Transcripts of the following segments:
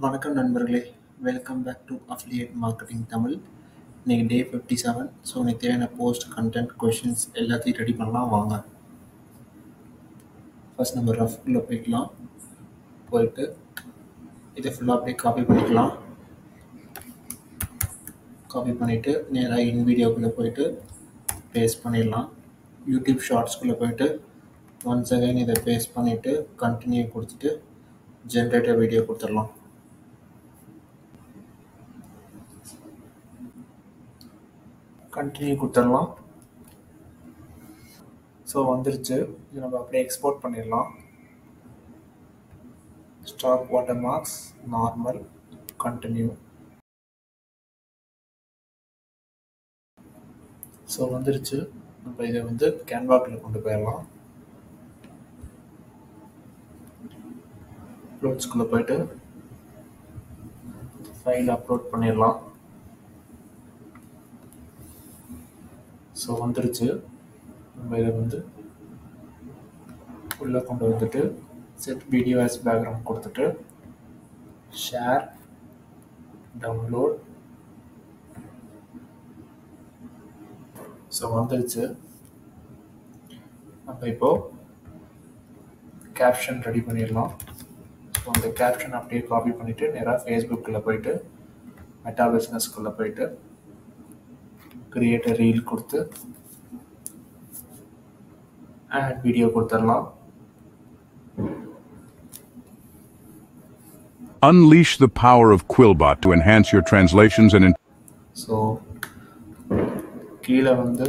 வணக்கம் நண்பர்களே, welcome back to affiliate marketing Tamil. இன்னைக்கு டே 57. ஸோ இன்னைக்கு தேவையான போஸ்ட் கண்டென்ட் கொஷின்ஸ் எல்லாத்தையும் ரெடி பண்ணலாம் வாங்க. ஃபர்ஸ்ட் நம்ம ரஃப்குள்ளே போய்க்கலாம். போயிட்டு இதை ஃபுல்லாக அப்படியே காப்பி பண்ணிக்கலாம். காப்பி பண்ணிவிட்டு நேராக இன் வீடியோக்குள்ளே போயிட்டு பேஸ்ட் பண்ணிடலாம். யூடியூப் ஷார்ட்ஸ்குள்ளே போயிட்டு ஒன்ஸ் அகைன் இதை பேஸ்ட் பண்ணிவிட்டு கண்டினியூ கொடுத்துட்டு ஜென்ரேட்டர் வீடியோ கொடுத்துடலாம். கண்டினியூ கொடுத்துடலாம். ஸோ வந்துருச்சு. இது நம்ம அப்படியே எக்ஸ்போர்ட் பண்ணிடலாம். Stock watermarks, normal, continue. So வந்துருச்சு. நம்ம இதை வந்து கேன்வாக்கில் கொண்டு போயிடலாம். அப்லோட்ஸ்குள்ளே போயிட்டு ஃபைல் அப்லோட் பண்ணிடலாம். ஸோ வந்துருச்சு. நம்ம இதை வந்து உள்ளே கொண்டு வந்துட்டு செட் வீடியோ ஆஸ் பேக்ரவுண்ட் கொடுத்துட்டு ஷேர், டவுன்லோட். ஸோ வந்துருச்சு. நம்ம இப்போது கேப்ஷன் ரெடி பண்ணிடலாம். ஸோ அந்த கேப்ஷன் அப்படியே காப்பி பண்ணிவிட்டு நேராக ஃபேஸ்புக்கில் போயிட்டு மெட்டா பிஸ்னஸ்குள்ளே போயிட்டு கிரியேட் ரீல் கொடுத்து ஆட் வீடியோ கொடுத்துடலாம். Unleash the power of Quillbot to enhance your translations and so கீழே வந்து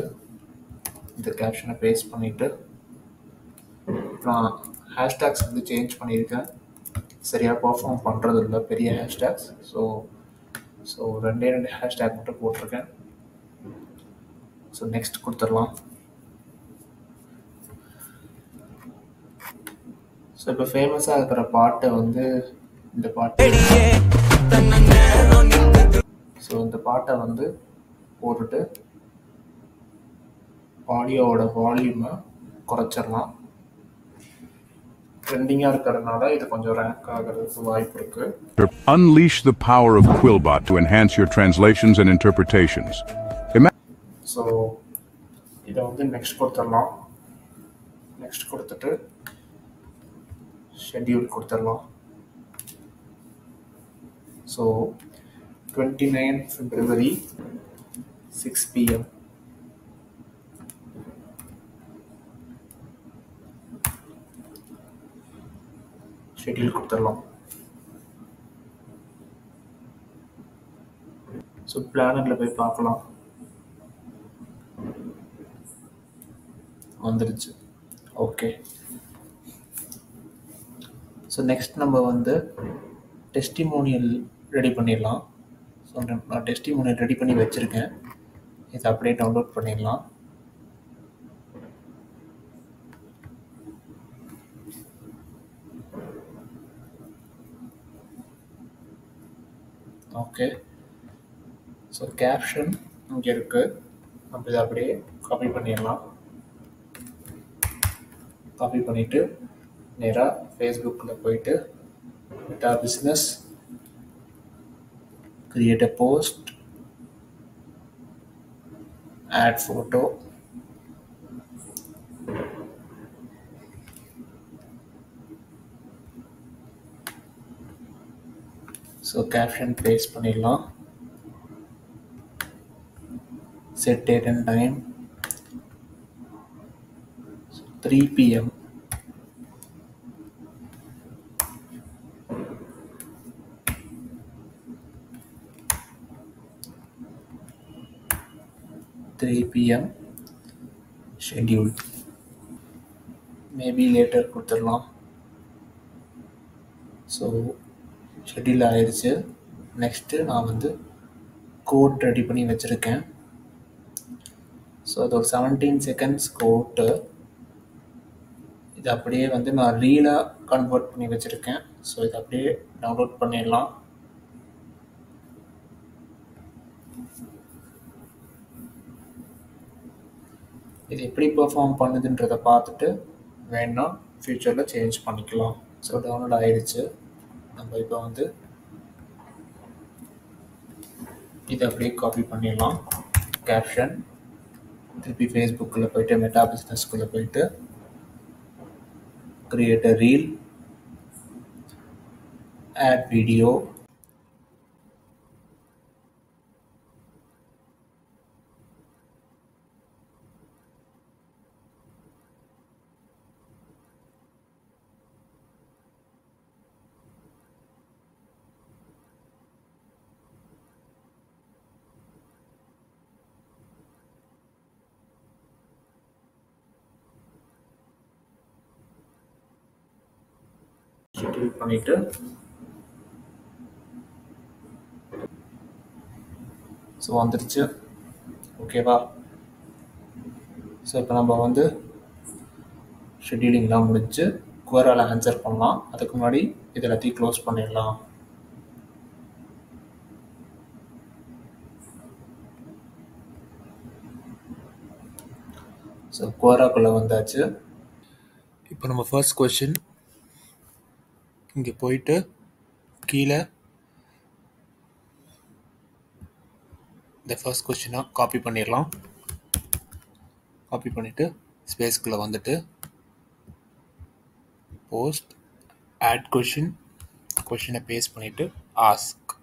இந்த கேப்ஷனை பேஸ்ட் பண்ணிவிட்டு நான் ஹேஷ்டேக்ஸ் வந்து சேஞ்ச் பண்ணியிருக்கேன். சரியாக பர்ஃபார்ம் பண்ணுறது இல்லை பெரிய ஹேஷ்டேக்ஸ். ஸோ ரெண்டு ஹேஷ்டேக் மட்டும் போட்டிருக்கேன். ஸோ நெக்ஸ்ட் கொடுத்துடலாம். ஸோ இப்போ ஃபேமஸாக இருக்கிற பாட்டை வந்து இந்த பாட்டு ஸோ இந்த பாட்டை வந்து போட்டுட்டு ஆடியோவோட வால்யூமை குறைச்சிடலாம். ட்ரெண்டிங்காக இருக்கிறதுனால இது கொஞ்சம் ரேங்க் ஆகிறதுக்கு வாய்ப்பு இருக்குது. unleash the power of Quillbot to enhance your translations and interpretations. So இதை வந்து நெக்ஸ்ட் கொடுத்துடலாம். நெக்ஸ்ட் கொடுத்துட்டு ஷெட்யூல் கொடுத்துடலாம். ஸோ 29 February 6 PM ஷெட்யூல் கொடுத்துடலாம். ஸோ பிளானரில் போய் பார்க்கலாம். வந்துருச்சு. ஓகே. ஸோ நெக்ஸ்ட் நம்ம வந்து டெஸ்டிமோனியல் ரெடி பண்ணிடலாம். ஸோ நான் டெஸ்டிமோனியல் ரெடி பண்ணி வச்சுருக்கேன். இதை அப்படியே டவுன்லோட் பண்ணிடலாம். ஓகே. ஸோ கேப்ஷன் இங்கே இருக்குது. நம்ம இதை அப்படியே காப்பி பண்ணிடலாம். காப்பி பண்ணிவிட்டு நேராக ஃபேஸ்புக்கில் போயிட்டு Meta business, create a post, add photo, so caption paste பண்ணிடலாம். Set date and time 3 PM. Schedule maybe later கொடுத்துடலாம். ஸோ ஷெட்யூல் ஆயிடுச்சு. நெக்ஸ்ட்டு நான் வந்து கோட் ரெடி பண்ணி வச்சுருக்கேன். ஸோ அது ஒரு 17 seconds கோட்டு. இது அப்படியே வந்து நான் ரீலாக கன்வெர்ட் பண்ணி வச்சுருக்கேன். ஸோ இதை அப்படியே டவுன்லோட் பண்ணிடலாம். இது எப்படி பெர்ஃபார்ம் பண்ணுதுன்றதை பார்த்துட்டு வேணால் ஃப்யூச்சரில் சேஞ்ச் பண்ணிக்கலாம். ஸோ டவுன்லோட் ஆகிடுச்சு. நம்ம இப்போ வந்து இதை அப்படியே காப்பி பண்ணிடலாம். கேப்ஷன் திருப்பி ஃபேஸ்புக்கில் போயிட்டு மெட்டா பிஸ்னஸ்குள்ளே போயிட்டு create a reel, ad video, schedule பண்ணிவிட்டு ஸோ வந்துருச்சு. ஓகேவா? ஸோ இப்போ நம்ம வந்து ஷெட்யூலிங்லாம் முடிச்சு குவரால் ஆன்சர் பண்ணலாம். அதுக்கு முன்னாடி இது எல்லாத்தையும் க்ளோஸ் பண்ணிடலாம். ஸோ குவராக்குள்ளே வந்தாச்சு. இப்போ நம்ம ஃபர்ஸ்ட் கொஸ்டின் இங்கே போயிட்டு கீழே இந்த ஃபர்ஸ்ட் கொஸ்டினை காப்பி பண்ணிடலாம். காப்பி பண்ணிவிட்டு ஸ்பேஸ்க்குள்ளே வந்துட்டு போஸ்ட் ஆட் கொஷினை பேஸ்ட் பண்ணிவிட்டு ஆஸ்க்.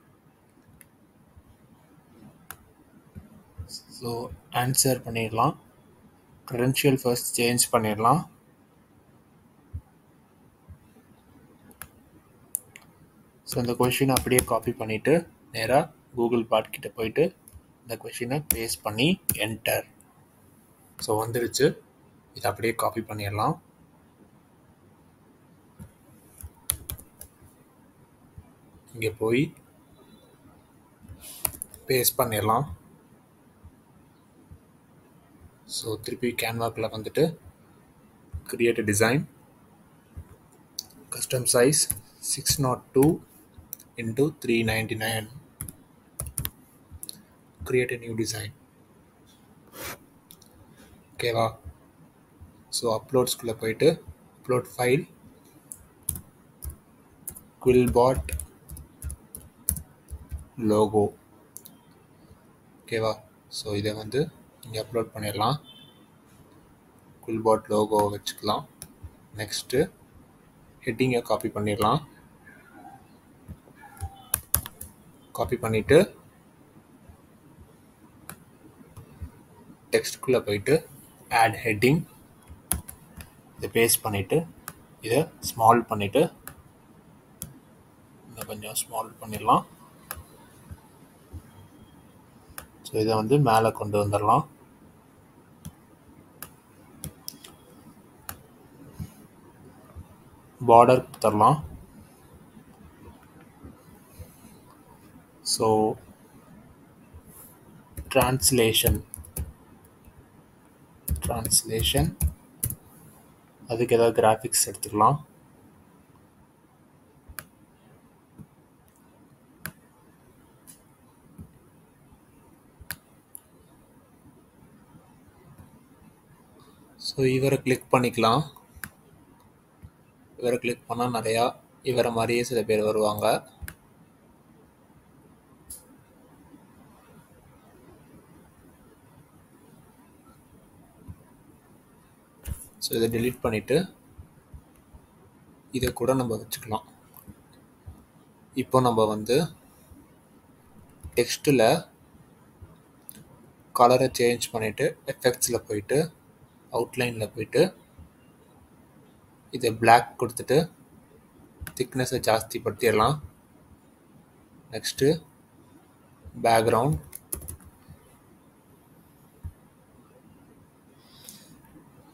ஸோ ஆன்சர் பண்ணிடலாம். க்ரெடென்ஷியல் ஃபர்ஸ்ட் சேஞ்ச் பண்ணிடலாம். ஸோ இந்த கொஷினை அப்படியே காப்பி பண்ணிவிட்டு நேராக கூகுள் பாட் கிட்ட போயிட்டு இந்த கொஷினை பேஸ்ட் பண்ணி என்டர். ஸோ வந்துடுச்சு. இதை அப்படியே காப்பி பண்ணிடலாம். இங்கே போய் பேஸ்ட் பண்ணிடலாம். ஸோ திருப்பி கேன்வாக்குள்ளே வந்துட்டு create a design, custom size 602 into 399, create a new design. ஓகேவா? ஸோ அப்லோட்ஸ்குள்ளே போயிட்டு அப்லோட் ஃபைல் குவில்பாட் லோகோ. ஓகேவா? ஸோ இதை வந்து இங்கே அப்லோட் பண்ணிடலாம். குவில்பாட் லோகோ வச்சுக்கலாம். நெக்ஸ்ட்டு ஹெட்டிங்கை காப்பி பண்ணிடலாம். காப்பி பண்ணிவிட்டு டெக்ஸ்ட்டுக்குள்ளே போயிட்டு ஆட் ஹெட்டிங் இதை பேஸ்ட் பண்ணிவிட்டு இதை ஸ்மால் பண்ணிவிட்டு இன்னும் கொஞ்சம் ஸ்மால் பண்ணிடலாம். ஸோ இதை வந்து மேலே கொண்டு வந்துடலாம். பார்டர் கொடுத்துடலாம். ஸோ ட்ரான்ஸ்லேஷன் அதுக்கு ஏதாவது கிராஃபிக்ஸ் எடுத்துக்கலாம். ஸோ இவரை கிளிக் பண்ணிக்கலாம். இவரை கிளிக் பண்ணால் நிறையா இவரை மாதிரியே சில பேர் வருவாங்க. ஸோ இதை டெலீட் பண்ணிவிட்டு இதை கூட நம்ம வச்சுக்கலாம். இப்போ நம்ம வந்து டெக்ஸ்ட்டில் கலரை சேஞ்ச் பண்ணிவிட்டு எஃபெக்ட்ஸில் போயிட்டு அவுட்லைனில் போயிட்டு இதை பிளாக் கொடுத்துட்டு திக்னஸை ஜாஸ்தி படுத்திடலாம். நெக்ஸ்ட்டு பேக்ரவுண்ட்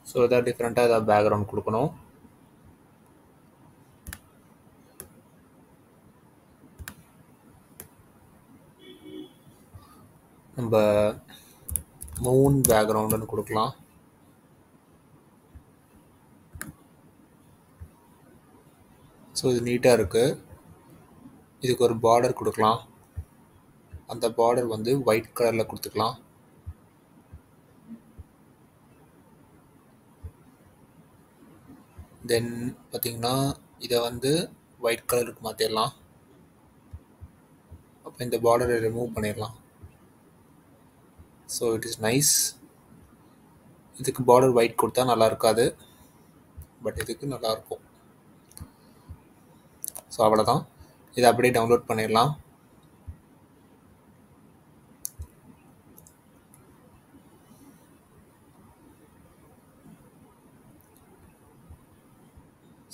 ஸோ எதாவது டிஃப்ரெண்ட்டாக ஏதாவது பேக்ரவுண்ட் கொடுக்கணும். நம்ம மூன் பேக்ரவுண்டுன்னு கொடுக்கலாம். ஸோ இது நீட்டாக இருக்குது. இதுக்கு ஒரு பார்டர் கொடுக்கலாம். அந்த பார்டர் வந்து ஒயிட் கலரில் கொடுத்துக்கலாம். தென் பார்த்திங்கன்னா இதை வந்து ஒயிட் கலருக்கு மாற்றிடலாம். அப்போ இந்த பார்டரை ரிமூவ் பண்ணிடலாம். So it is nice. இதுக்கு பார்டர் ஒயிட் கொடுத்தா நல்லா இருக்காது, பட் இதுக்கு நல்லாயிருக்கும். ஸோ அவ்வளோதான், இதை அப்படியே டவுன்லோட் பண்ணிடலாம்.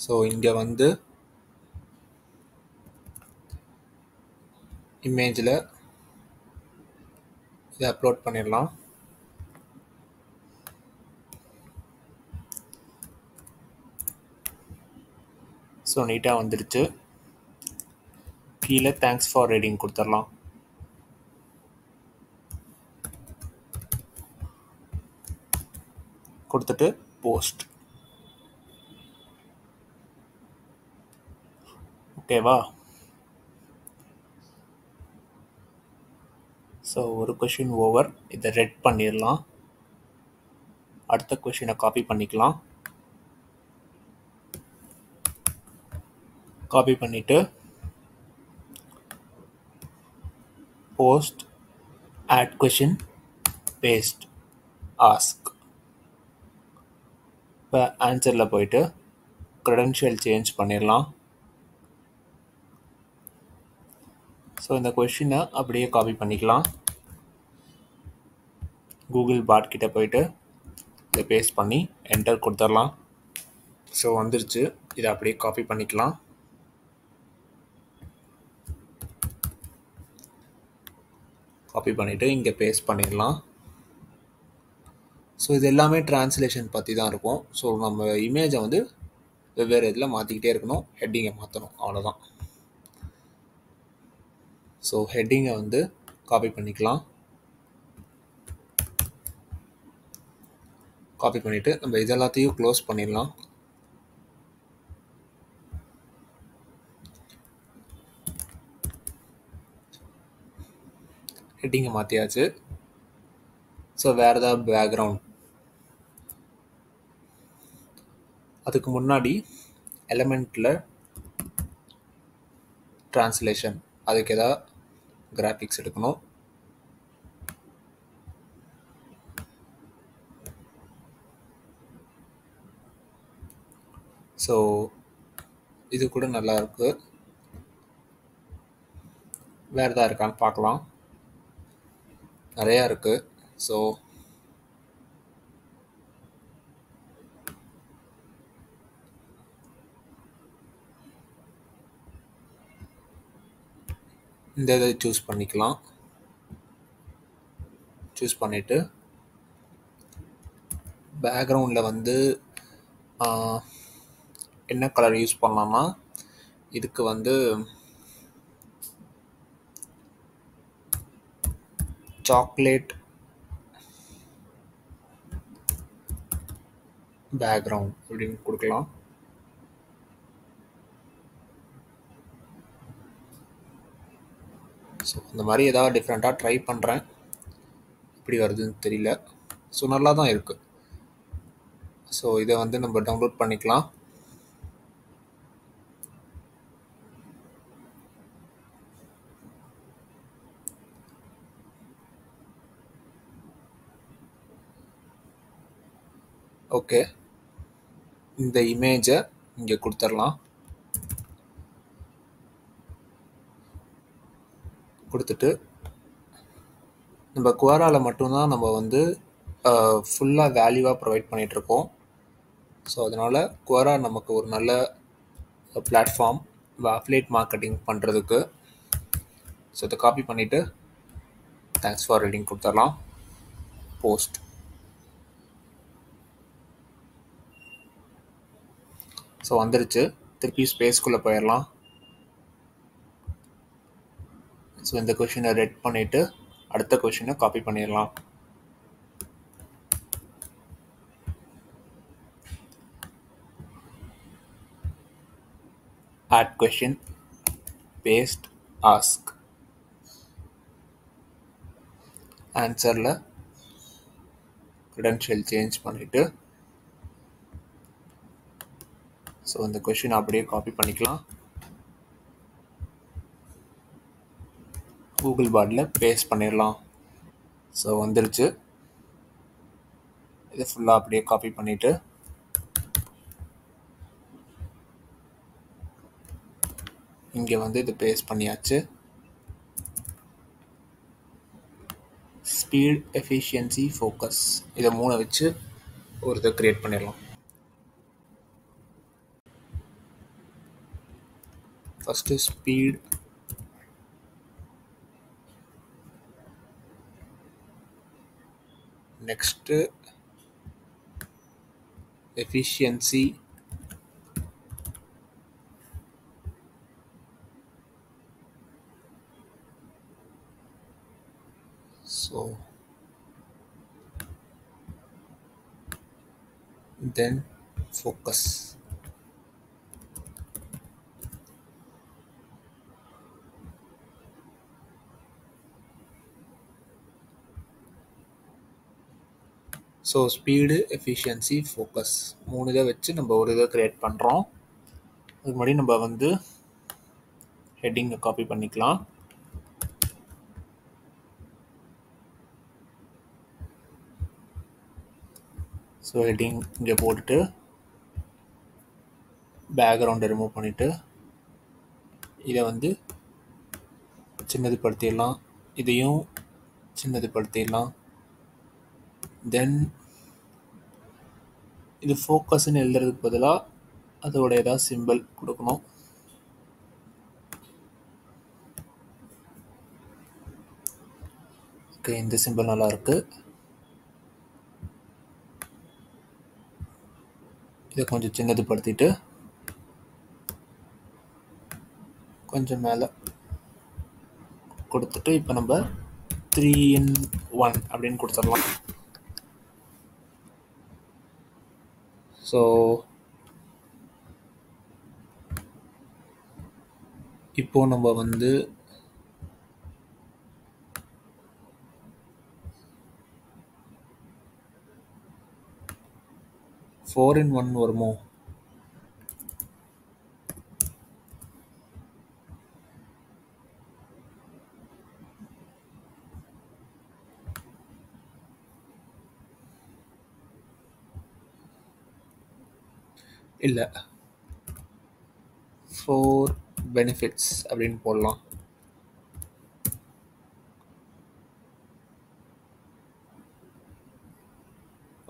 ஸோ இங்கே வந்து இமேஜில் இதை அப்லோட் பண்ணிடலாம். ஸோ நீட்டாக வந்துடுச்சு. கீழே தேங்க்ஸ் ஃபார் ரீடிங் கொடுத்துடலாம். கொடுத்துட்டு போஸ்ட். ஓகேவா? ஸோ ஒரு கொஷின் ஓவர். இதை ரெட் பண்ணிடலாம். அடுத்த கொஷினை காப்பி பண்ணிக்கலாம். காப்பி பண்ணிவிட்டு post, add question, paste, ask. இப்போ ஆன்சரில் போயிட்டு க்ரெடென்ஷியல் சேஞ்ச் பண்ணிடலாம். ஸோ இந்த கொஷினை அப்படியே காப்பி பண்ணிக்கலாம். கூகுள் பாட் கிட்ட போயிட்டு இதை பேஸ்ட் பண்ணி என்டர் கொடுத்துடலாம். ஸோ வந்துருச்சு. இதை அப்படியே காப்பி பண்ணிக்கலாம். காப்பி பண்ணிவிட்டு இங்கே பேஸ்ட் பண்ணிடலாம். ஸோ இது எல்லாமே ட்ரான்ஸ்லேஷன் பற்றி தான் இருக்கும். ஸோ நம்ம இமேஜை வந்து வெவ்வேறு இதில் மாற்றிக்கிட்டே இருக்கணும், ஹெட்டிங்கை மாற்றணும், அவ்வளோதான். ஸோ ஹெட்டிங்கை வந்து காப்பி பண்ணிக்கலாம். காப்பி பண்ணிவிட்டு நம்ம இதெல்லாத்தையும் க்ளோஸ் பண்ணிடலாம். ஹெட்டிங்கை மாற்றியாச்சு. ஸோ வேறு ஏதாவது பேக்ரவுண்ட், அதுக்கு முன்னாடி எலமெண்ட்டில் ட்ரான்ஸ்லேஷன், அதுக்கு ஏதாவது கிராஃபிக்ஸ் எடுக்கணும். ஸோ இது கூட நல்லா இருக்கு. வேறு எதாவது இருக்கான்னு பார்க்கலாம். நிறையா இருக்குது. ஸோ இந்த இதை சூஸ் பண்ணிக்கலாம். சூஸ் பண்ணிவிட்டு பேக்ரவுண்டில் வந்து என்ன கலர் யூஸ் பண்ணலாம்னா, இதுக்கு வந்து சாக்லேட் பேக்ரவுண்ட் அப்படின்னு கொடுக்கலாம். ஸோ இந்த மாதிரி ஏதாவது டிஃப்ரெண்ட்டாக ட்ரை பண்ணுறேன், எப்படி வருதுன்னு தெரியல. ஸோ நல்லா தான் இருக்குது. ஸோ இதை வந்து நம்ம டவுன்லோட் பண்ணிக்கலாம். ஓகே, இந்த இமேஜை இங்கே கொடுத்துடலாம். கொடுத்துட்டு நம்ம குவாராவில் மட்டும்தான் நம்ம வந்து ஃபுல்லாக வேல்யூவாக ப்ரொவைட் பண்ணிகிட்ருக்கோம். ஸோ அதனால் குவாரா நமக்கு ஒரு நல்ல பிளாட்ஃபார்ம் அஃபிலியேட் மார்க்கெட்டிங் பண்ணுறதுக்கு. ஸோ இதை காப்பி பண்ணிவிட்டு தேங்க்ஸ் ஃபார் ரீடிங் கொடுத்துடலாம். போஸ்ட். ஸோ வந்துருச்சு. திருப்பி ஸ்பேஸ்க்குள்ளே போயிடலாம். ஸோ இந்த கொஷினை ரெட் பண்ணிவிட்டு அடுத்த கொஷினை காப்பி பண்ணிடலாம். Add question, paste, ask. ஆன்சரில் க்ரெடென்ஷியல் சேஞ்ச் பண்ணிவிட்டு ஸோ இந்த கொஷினை அப்படியே காப்பி பண்ணிக்கலாம். கூகுள் பாட்டில் பேஸ்ட் பண்ணிடலாம். ஸோ வந்துருச்சு. இதை ஃபுல்லாக அப்படியே காப்பி பண்ணிவிட்டு இங்கே வந்து இது பேஸ்ட் பண்ணியாச்சு. ஸ்பீட், எஃபிஷியன்சி, ஃபோக்கஸ், இதை 3 வச்சு ஒரு இதை க்ரியேட் பண்ணிடலாம். First speed, next efficiency, so then focus. So speed, efficiency, focus 3 இதை வச்சு நம்ம ஒரு இதை க்ரியேட் பண்ணுறோம். அதுக்கு முன்னாடி நம்ம வந்து ஹெட்டிங்கை காப்பி பண்ணிக்கலாம். ஸோ ஹெட்டிங் இங்கே போட்டுட்டு பேக்ரவுண்டை ரிமூவ் பண்ணிவிட்டு இதை வந்து சின்னதுப்படுத்திடலாம். இதையும் சின்னதுப்படுத்திடலாம். தென் இது ஃபோக்கஸ்ன்னு எழுதுறதுக்கு பதிலாக அதோட ஏதாவது சிம்பிள் கொடுக்கணும். ஓகே, இந்த சிம்பிள் நல்லா இருக்கு. இதை கொஞ்சம் சின்னதுப்படுத்திட்டு கொஞ்சம் மேலே கொடுத்துட்டு இப்போ நம்ம 3-in-1 அப்படின்னு கொடுத்துடலாம். ஸோ இப்போ நம்ம வந்து ஃபோர் இன் ஒன் வருமோ? இல்லை, 4 பெனிஃபிட்ஸ் அப்படின்னு போடலாம்.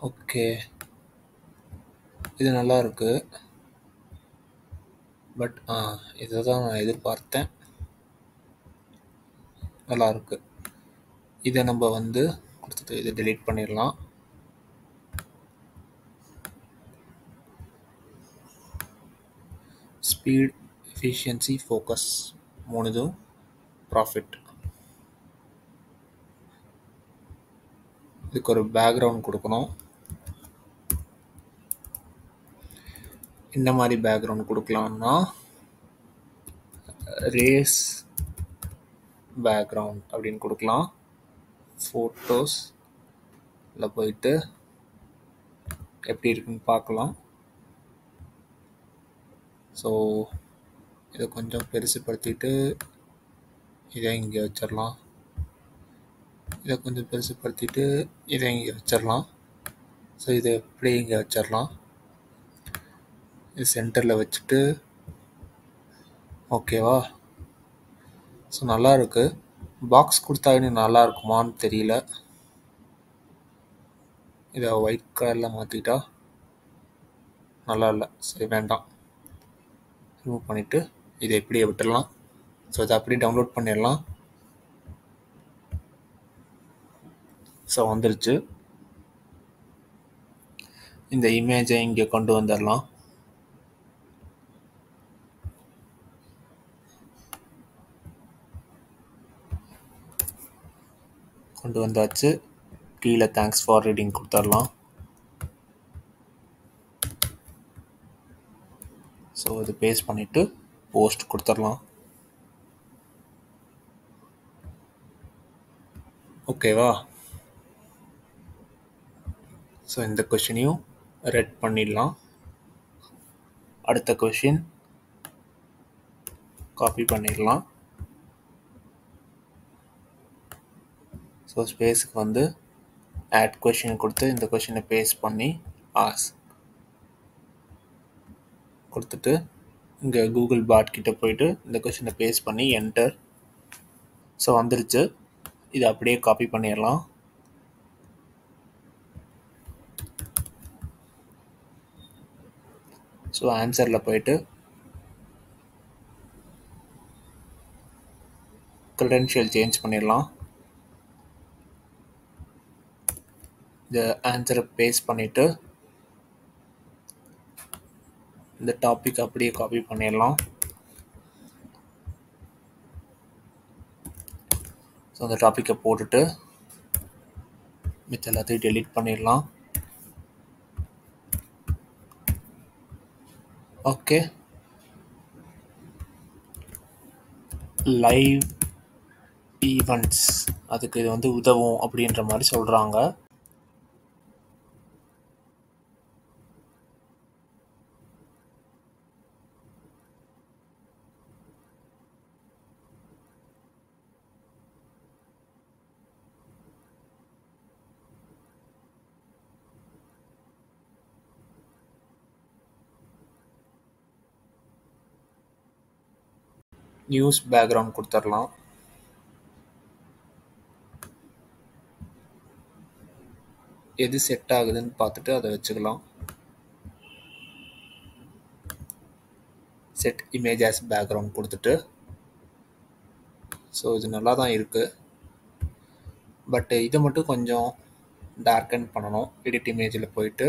ஓகே, இது நல்லா இருக்கு. பட் இதை தான் நான் எதிர்பார்த்தேன். நல்லா இருக்கு. இதை நம்ம வந்து கொடுத்துட்டு இதை டெலீட் பண்ணிடலாம். ஸ்பீட், எஃபிஷியன்சி, ஃபோக்கஸ் 3 இதுவும் ப்ராஃபிட். இதுக்கு ஒரு பேக்ரவுண்ட் கொடுக்கணும். இந்த மாதிரி பேக்ரவுண்ட் கொடுக்கலாம்னா ரேஸ் பேக்ரவுண்ட் அப்படின்னு கொடுக்கலாம். ஃபோட்டோஸில் போயிட்டு எப்படி இருக்குன்னு பார்க்கலாம். ஸோ இதை கொஞ்சம் பெருசுப்படுத்திட்டு இதை இங்கே வச்சிடலாம். இதை கொஞ்சம் பெருசுப்படுத்திட்டு இதை இங்கே வச்சிடலாம். ஸோ இதை எப்படி இங்கே வச்சிடலாம். இது சென்டரில் வச்சுட்டு ஓகேவா? ஸோ நல்லா இருக்கு. பாக்ஸ் கொடுத்தா இன்னும் நல்லா இருக்குமான்னு தெரியல. இதை ஒயிட் கலரில் மாற்றிட்டா நல்லா இல்லை. சரி, வேண்டாம், ரிமூவ் பண்ணிவிட்டு இதை இப்படியே விட்டுடலாம். ஸோ இதை அப்படியே டவுன்லோட் பண்ணிடலாம். ஸோ வந்துருச்சு. இந்த இமேஜை இங்கே கொண்டு வந்துடலாம். கொண்டு வந்தாச்சு. கீழே தேங்க்ஸ் ஃபார் ரீடிங் கொடுத்துடலாம். ஸோ இது பேஸ்ட் பண்ணிவிட்டு போஸ்ட் கொடுத்துடலாம். ஓகேவா? ஸோ இந்த கொஷினையும் ரெட் பண்ணிடலாம். அடுத்த கொஷின் காப்பி பண்ணிடலாம். ஸோ ஸ்பேஸுக்கு வந்து ஆட் கொஷின் கொடுத்து இந்த கொஷினை பேஸ்ட் பண்ணி ஆஸ் கொடுத்துட்டு இங்கே கூகுள் பாட் கிட்ட போயிட்டு இந்த கொஷினை பேஸ்ட் பண்ணி என்டர். ஸோ வந்துருச்சு. இதை அப்படியே காப்பி பண்ணிடலாம். ஸோ ஆன்சரில் போயிட்டு க்ரெடென்ஷியல் சேஞ்ச் பண்ணிடலாம். இந்த ஆன்சரை பேஸ்ட் பண்ணிவிட்டு இந்த டாபிக் அப்படியே காப்பி பண்ணிடலாம். ஸோ அந்த டாப்பிக்கை போட்டுட்டு மிச்ச எல்லாத்தையும் டெலீட் பண்ணிடலாம். ஓகே, லைவ் ஈவெண்ட்ஸ் அதுக்கு இது வந்து உதவும் அப்படின்ற மாதிரி சொல்கிறாங்க. நியூஸ் பேக்ரவுண்ட் கொடுத்துடலாம். எது செட் ஆகுதுன்னு பார்த்துட்டு அதை வச்சுக்கலாம். செட் இமேஜ் ஆஸ் பேக்ரவுண்ட் கொடுத்துட்டு ஸோ இது நல்லா தான் இருக்குது. பட் இதை மட்டும் கொஞ்சம் டார்க்கன் பண்ணணும். எடிட் இமேஜில் போயிட்டு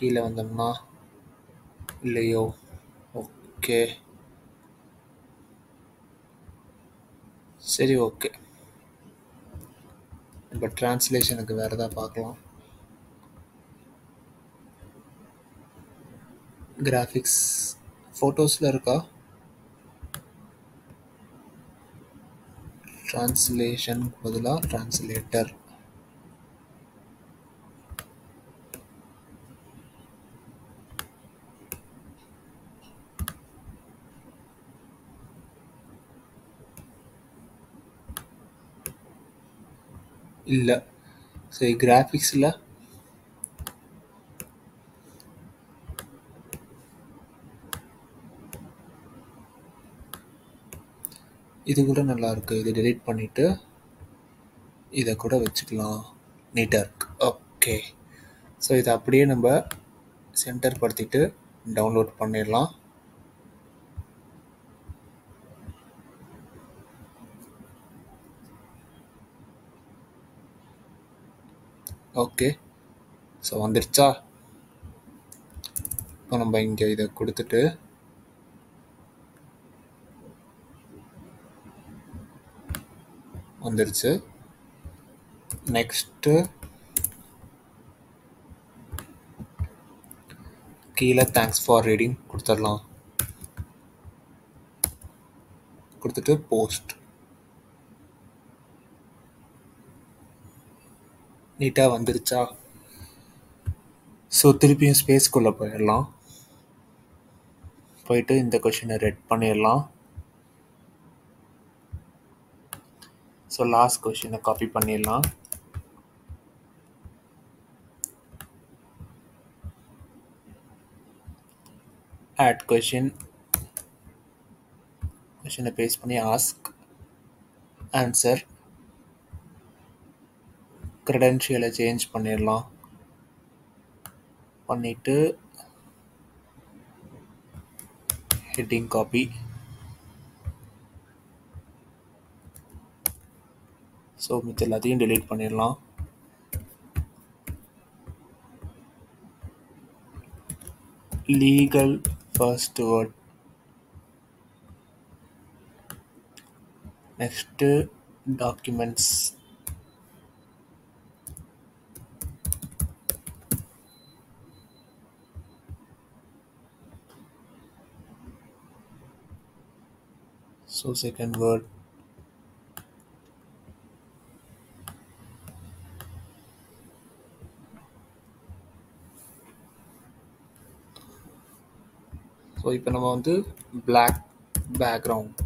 கீழே வந்தோம்னா இல்லையோ. ஓகே, சரி, ஓகே. இப்போ டிரான்ஸ்லேஷனுக்கு வேறு எதாவது பார்க்கலாம். கிராஃபிக்ஸ் ஃபோட்டோஸில் இருக்கா? டிரான்ஸ்லேஷன் பதிலாக டிரான்ஸ்லேட்டர். இல்லை, சரி. கிராஃபிக்ஸில் இது கூட நல்லா இருக்குது. இதை டெலீட் பண்ணிவிட்டு இதை கூட வச்சுக்கலாம். நீட்டாக இருக்குது. ஓகே, ஸோ இதை அப்படியே நம்ம சென்டர் படுத்திட்டு டவுன்லோட் பண்ணிடலாம். ஓகே, ஸோ வந்துருச்சா? இப்போ நம்ம இங்கே இதை கொடுத்துட்டு வந்துருச்சு. நெக்ஸ்ட்டு கீழே தேங்க்ஸ் ஃபார் ரீடிங் கொடுத்துடலாம். கொடுத்துட்டு போஸ்ட். நீட்டாக வந்துருச்சா? ஸோ திருப்பியும் ஸ்பேஸ்க்குள்ளே போயிடலாம். போயிட்டு இந்த கொஷினை ரெட் பண்ணிடலாம். ஸோ லாஸ்ட் கொஷினை காப்பி பண்ணிடலாம். ஆட் கொஷினை பேஸ்ட் பண்ணி ஆஸ்க் ஆன்சர். க்ரெடென்ஷியலை சேஞ்ச் பண்ணிடலாம். பண்ணிவிட்டு ஹெட்டிங் காப்பி. ஸோ மிச்ச எல்லாத்தையும் டெலீட் பண்ணிடலாம். Legal first word. Next documents. So second word. So இப்போ நம்ம வந்து பிளாக் பேக்ரவுண்ட்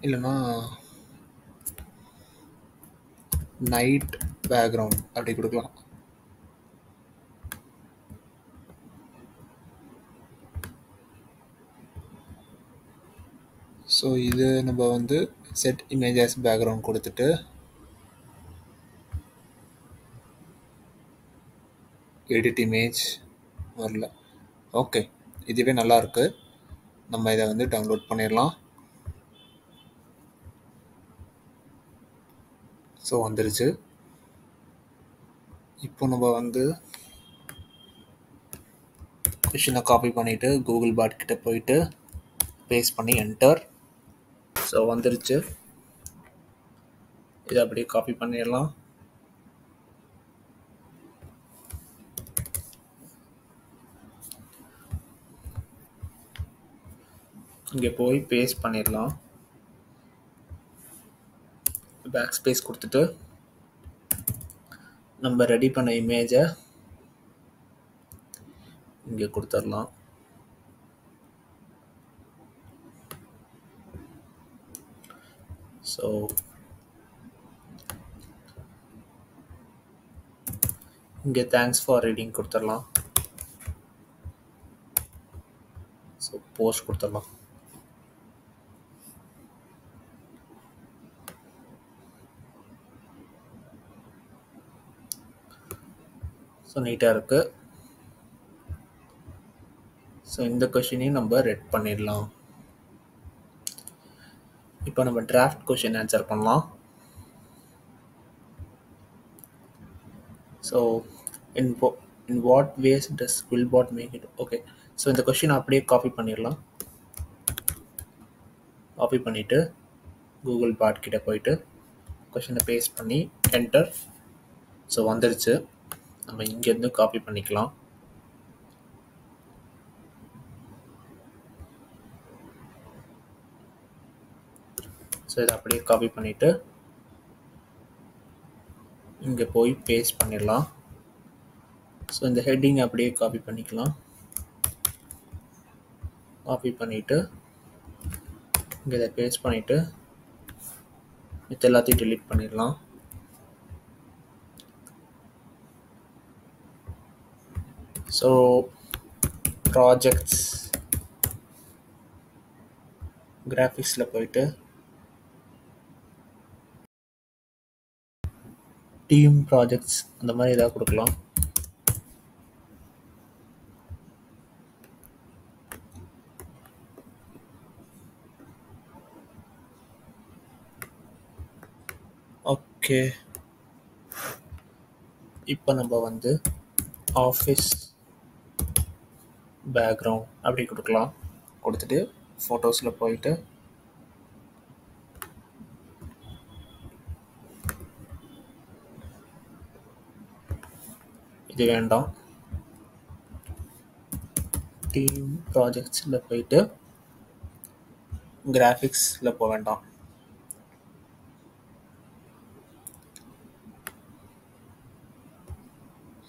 இல்லைன்னா நைட் பேக்ரவுண்ட் அப்படி கொடுக்கலாம். ஸோ இது நம்ம வந்து செட் இமேஜஸ் பேக்ரவுண்ட் கொடுத்துட்டு எடிட் இமேஜ் வரல. ஓகே, இதுவே நல்லா இருக்கு. நம்ம இதை வந்து டவுன்லோட் பண்ணிடலாம். ஸோ வந்துருச்சு. இப்போ நம்ம வந்து கொஷினை காப்பி பண்ணிவிட்டு கூகுள் பாட் கிட்ட போயிட்டு பேஸ்ட் பண்ணி என்டர். ஸோ வந்துருச்சு. இதை அப்படியே காப்பி பண்ணிடலாம். இங்கே போய் பேஸ்ட் பண்ணிடலாம். பேக் ஸ்பேஸ் கொடுத்துட்டு நம்ம ரெடி பண்ண இமேஜை இங்கே கொடுத்துடலாம். ஸோ இங்கே தேங்க்ஸ் ஃபார் ரீடிங் கொடுத்துடலாம். ஸோ போஸ்ட் கொடுத்துடலாம். ஸோ நீட்டாக இருக்குது. ஸோ இந்த கொஷினையும் நம்ம ரெட் பண்ணிடலாம். இப்போ நம்ம டிராஃப்ட் கொஷின் ஆன்சர் பண்ணலாம். So in what ways does QuillBot make it? Okay, so இந்த கொஷினை அப்படியே காப்பி பண்ணிடலாம். காப்பி பண்ணிவிட்டு கூகுள் பாட் கிட்ட போயிட்டு கொஷினை பேஸ்ட் பண்ணி என்டர். ஸோ வந்துருச்சு. நம்ம இங்கேருந்து காப்பி பண்ணிக்கலாம். ஸோ இதை அப்படியே காப்பி பண்ணிவிட்டு இங்கே போய் பேஸ்ட் பண்ணிடலாம். ஸோ இந்த ஹெட்டிங் அப்படியே காப்பி பண்ணிக்கலாம். காப்பி பண்ணிவிட்டு இங்கே இதை பேஸ்ட் பண்ணிவிட்டு இது எல்லாத்தையும் டெலீட் பண்ணிடலாம். ஸோ ப்ராஜெக்ட்ஸ் கிராஃபிக்ஸில் போயிட்டு டீம் ப்ராஜெக்ட்ஸ் அந்த மாதிரி ஏதாவது கொடுக்கலாம். ஓகே, இப்போ நம்ம வந்து ஆஃபீஸ் பேக்ரவுண்ட் அப்படி கொடுக்கலாம். கொடுத்துட்டு ஃபோட்டோஸில் போயிட்டு இது வேண்டாம். டீம் ப்ராஜெக்ட்ஸில் போயிட்டு கிராஃபிக்ஸில் போக வேண்டாம்.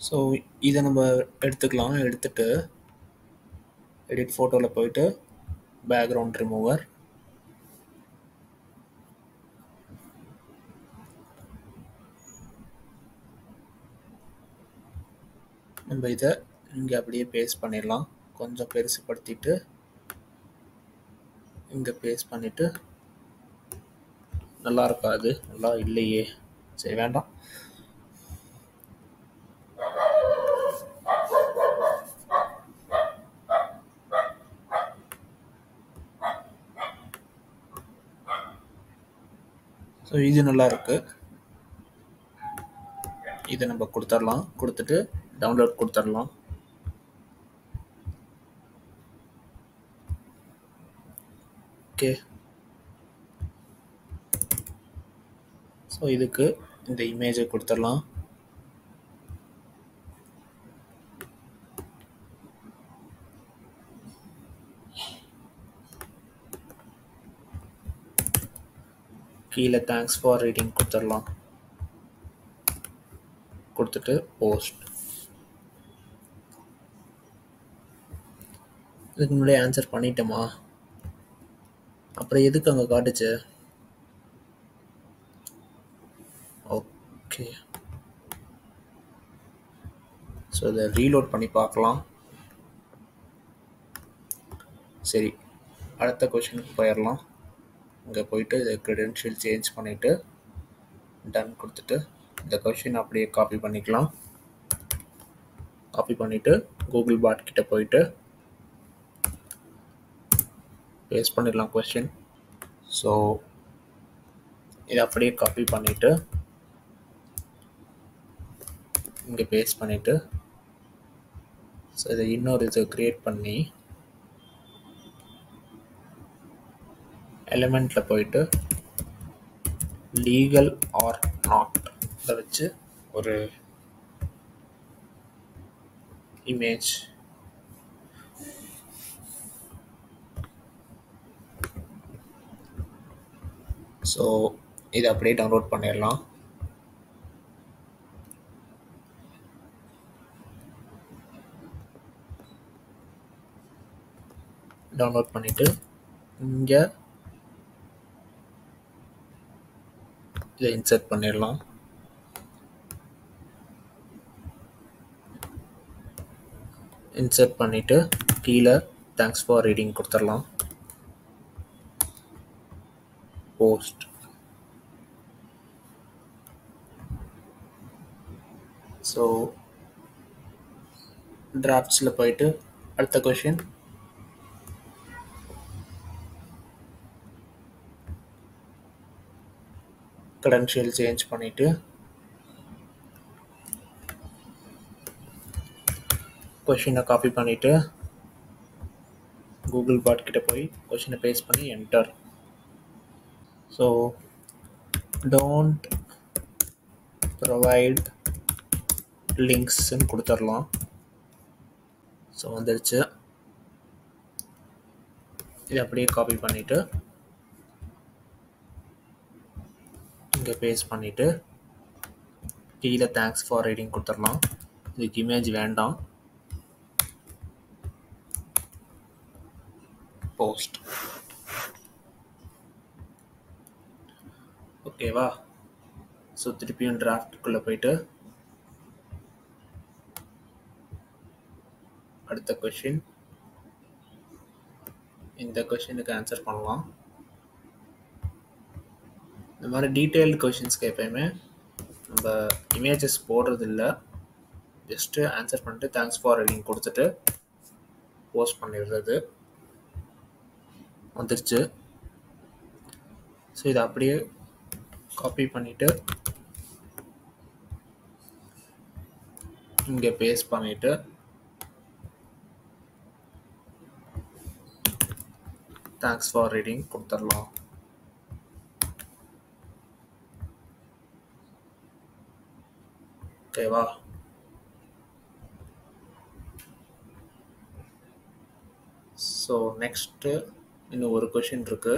ஸோ இதை நம்ம எடுத்துக்கலாம். எடுத்துட்டு எடிட் ஃபோட்டோவில் போயிட்டு பேக்ரவுண்ட் ரிமூவர், நம்ம இதை இங்கே அப்படியே பேஸ்ட் பண்ணிடலாம். கொஞ்சம் பெருசுப்படுத்திட்டு இங்கே பேஸ்ட் பண்ணிவிட்டு நல்லா இருக்காது, நல்லா இல்லையே, சரி வேண்டாம். ஸோ இது நல்லா இருக்கு. இதை நம்ம கொடுத்துடலாம். கொடுத்துட்டு டவுன்லோட் கொடுத்துடலாம். ஓகே, ஸோ இதுக்கு இந்த இமேஜை கொடுத்துடலாம். கீழே தேங்க்ஸ் ஃபார் ரீடிங் கொடுத்துடலாம். கொடுத்துட்டு போஸ்ட். இதுக்கு முன்னாடி ஆன்சர் பண்ணிட்டோமா? அப்புறம் எதுக்கு அங்கே காட்டுச்சு? ஓகே, ஸோ இதை ரீலோட் பண்ணி பார்க்கலாம். சரி, அடுத்த கொஷினுக்கு போயிடலாம். இங்கே போயிட்டு இதை க்ரெடென்ஷியல் சேஞ்ச் பண்ணிவிட்டு டன் கொடுத்துட்டு இந்த கொஷின் அப்படியே காப்பி பண்ணிக்கலாம். காப்பி பண்ணிவிட்டு கூகுள் பாட் கிட்ட போயிட்டு பேஸ்ட் பண்ணிடலாம் கொஷின். ஸோ இதை அப்படியே காப்பி பண்ணிவிட்டு இங்கே பேஸ்ட் பண்ணிவிட்டு ஸோ இதை இன்னொரு இதை க்ரியேட் பண்ணி எலிமெண்ட்டில் போயிட்டு லீகல் ஆர் நாட் இதை வச்சு ஒரு இமேஜ் ஸோ இதை அப்படியே டவுன்லோட் பண்ணிடலாம். டவுன்லோட் பண்ணிவிட்டு இங்கே இதை இன்சர்ட் பண்ணிடலாம். இன்சர்ட் பண்ணிவிட்டு கீழே தேங்க்ஸ் ஃபார் ரீடிங் கொடுத்துடலாம். போஸ்ட். ஸோ டிராஃப்ட்ஸில் போயிட்டு அடுத்த கொஷின் க்ரெடென்ஷியல் சேஞ்ச் பண்ணிவிட்டு கொஷினை காப்பி பண்ணிவிட்டு கூகுள் பாட் கிட்ட போய் கொஷினை பேஸ்ட் பண்ணி என்டர். ஸோ டோன்ட் ப்ரொவைட் லிங்க்ஸ்ன்னு கொடுத்துடலாம். ஸோ வந்துடுச்சு. இதை அப்படியே காப்பி பண்ணிவிட்டு இங்கே பேஸ்ட் பண்ணிவிட்டு கீழே தேங்க்ஸ் ஃபார் ரீடிங் கொடுத்துடலாம். இதுக்கு இமேஜ் வேண்டாம். போஸ்ட். ஓகேவா? ஸோ திருப்பியும் டிராஃப்ட்டுக்குள்ளே போயிட்டு அடுத்த கொஷின், இந்த கொஷினுக்கு ஆன்சர் பண்ணலாம். இந்த மாதிரி டீட்டெயில்டு கொஷின்ஸ்க்கு எப்பயுமே நம்ம இமேஜஸ் போடுறது இல்லை, ஜஸ்ட்டு ஆன்சர் பண்ணிட்டு தேங்க்ஸ் ஃபார் ரீடிங் கொடுத்துட்டு போஸ்ட் பண்ணிடுறது. வந்துருச்சு. ஸோ இதை அப்படியே காப்பி பண்ணிவிட்டு இங்கே பேஸ்ட் பண்ணிவிட்டு தேங்க்ஸ் ஃபார் ரீடிங் கொடுத்துடலாம். ஓகேவா? ஸோ நெக்ஸ்ட்டு இன்னும் ஒரு கொஷின் இருக்குது.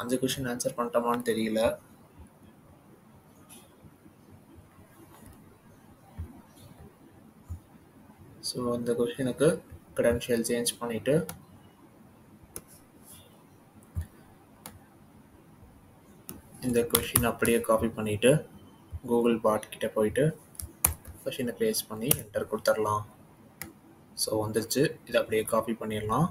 5 கொஷின் ஆன்சர் பண்ணிட்டோமான்னு தெரியல. ஸோ இந்த கொஷினுக்கு க்ரெடென்ஷியல் சேஞ்ச் பண்ணிவிட்டு இந்த கொஷின் அப்படியே காப்பி பண்ணிவிட்டு கூகுள் பாட் கிட்ட போயிட்டு கொஷினை பேஸ்ட் பண்ணி என்டர் கொடுத்துடலாம். ஸோ வந்துருச்சு. இதை அப்படியே காப்பி பண்ணிடலாம்.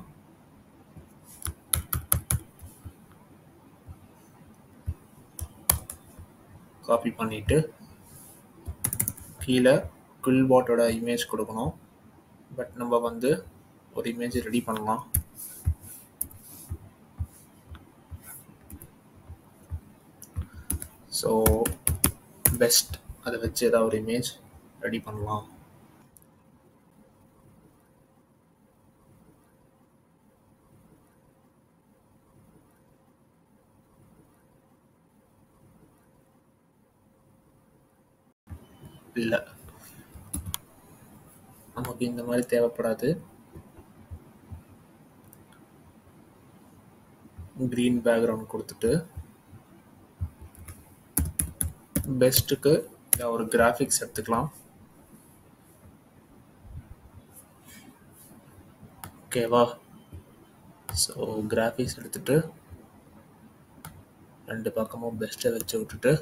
காப்பி பண்ணிவிட்டு கீழே குயில்பாட்டோட இமேஜ் கொடுக்கணும். பட் நம்ம வந்து ஒரு இமேஜ் ரெடி பண்ணலாம். ஸோ பெஸ்ட் அதை வச்சு ஏதாவது ஒரு இமேஜ் ரெடி பண்ணலாம். இல்லை, நமக்கு இந்த மாதிரி தேவைப்படாது. க்ரீன் பேக்ரவுண்ட் கொடுத்துட்டு பெஸ்ட்டுக்கு ஒரு கிராஃபிக்ஸ் எடுத்துக்கலாம். ஓகேவா? ஸோ கிராஃபிக்ஸ் எடுத்துட்டு 2 பக்கமும் பெஸ்ட்டை வச்சு விட்டுட்டு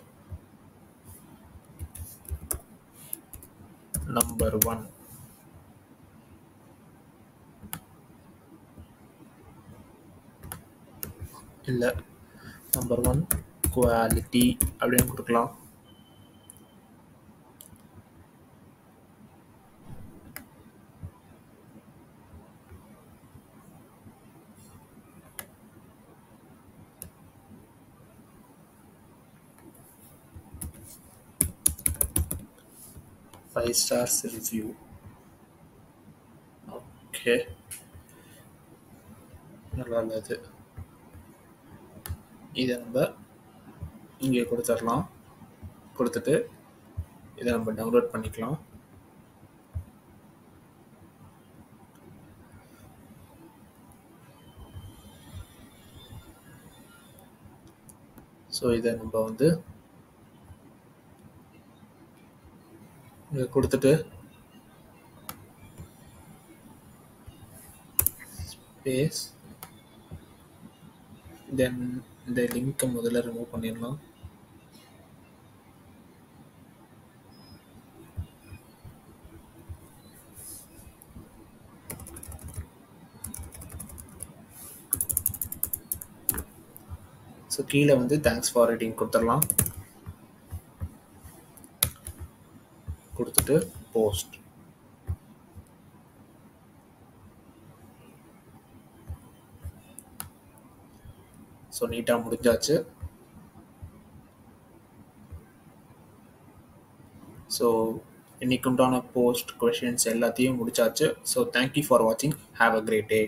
நம்பர் 1 இல்லை நம்பர் 1 குவாலிட்டி அப்படின்னு கொடுக்கலாம். Five stars review. ஓகே, நல்லா இருந்தது. இதை நம்ம இங்கே கொடுத்துடலாம். கொடுத்துட்டு இதை நம்ம டவுன்லோட் பண்ணிக்கலாம். ஸோ இதை நம்ம வந்து இங்கே கொடுத்துட்டு ஸ்பேஸ் தென் இந்த லிங்க்கை முதல்ல ரிமூவ் பண்ணிடலாம். ஸோ கீழே வந்து தேங்க்ஸ் ஃபார் ரீடிங் கொடுத்துடலாம். கொடுத்துட்டு போஸ்ட். ஸோ நீட்டாக முடிஞ்சாச்சு. ஸோ இன்னைக்கு உண்டான போஸ்ட் கொஷின்ஸ் எல்லாத்தையும் முடிச்சாச்சு. ஸோ தேங்க்யூ ஃபார் வாட்சிங். Have a great day.